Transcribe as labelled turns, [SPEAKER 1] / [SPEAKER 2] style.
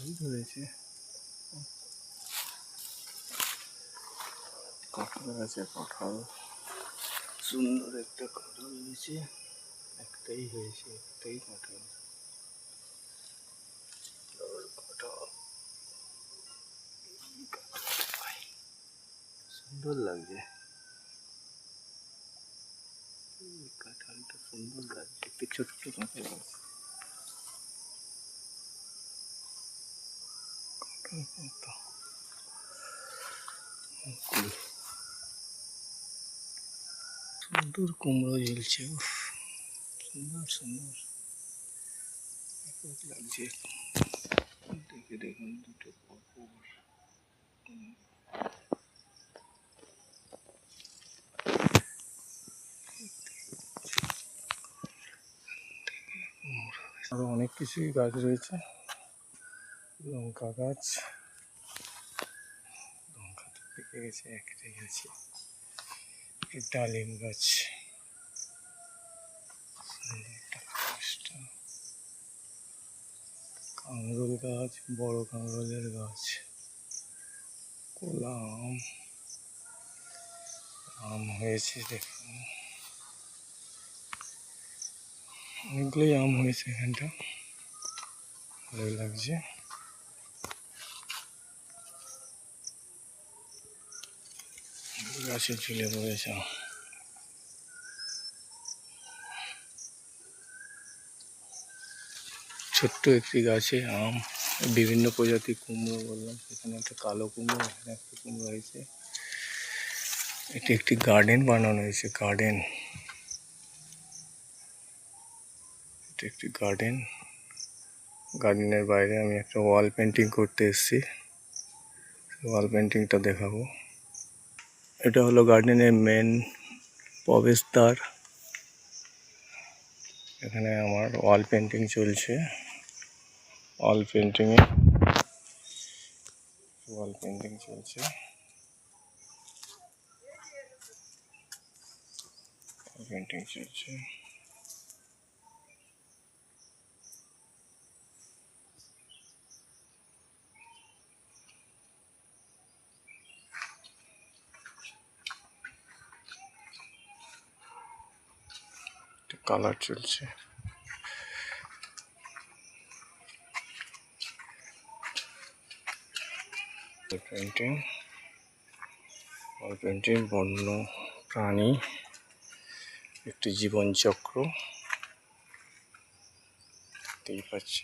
[SPEAKER 1] ভালোই ধরেছে। কাঁঠাল গাছে কাঁঠাল, সুন্দর একটা কাঁঠাল হয়েছে, একটাই হয়েছে, একটাই কাঁঠাল। সুন্দর লাগছে কাঁঠালটা, সুন্দর লাগছে, একটু ছোট্ট কাঁঠাল আছে। সুন্দর কুমড়ো ঝুলছে, সুন্দর সুন্দর লাগছে দেখে। দেখুন দুটো পরপর আরো অনেক কিছুই গাছ রয়েছে। লঙ্কা গাছ, লঙ্কা তো পেকে গেছে, একটাই গেছে। ডালিম গাছ, কাঁকরোল গাছ, বড় কাঁকরোলের গাছ, কলা আম, আম হয়েছে দেখুন, অনেকগুলোই আম হয়েছে এখানটা, ভালোই লাগছে। গাছে ঝুলে পড়েছে আম। ছোট্ট একটি গাছে আম, বিভিন্ন প্রজাতির কুমড়ো বললাম, সেখানে একটা কালো কুমড়ো, এখানে একটা কুমড়ো হয়েছে। এটি একটি গার্ডেন বানানো হয়েছে, গার্ডেন, এটি একটি গার্ডেন। গার্ডেনের বাইরে আমি একটা ওয়াল পেন্টিং করতে এসেছি, ওয়াল পেন্টিংটা দেখাবো। এটা হলো গার্ডেনের মেন প্রবেশদ্বার। এখানে আমার ওয়াল পেন্টিং চলছে, ওয়াল পেন্টিং চলছে। পেন্টিং চলছে। কালার চলছে। পেন্টিং, ওয়াল পেন্টিং, বন্য প্রাণী, একটি জীবনচক্র দেখতেই পাচ্ছি।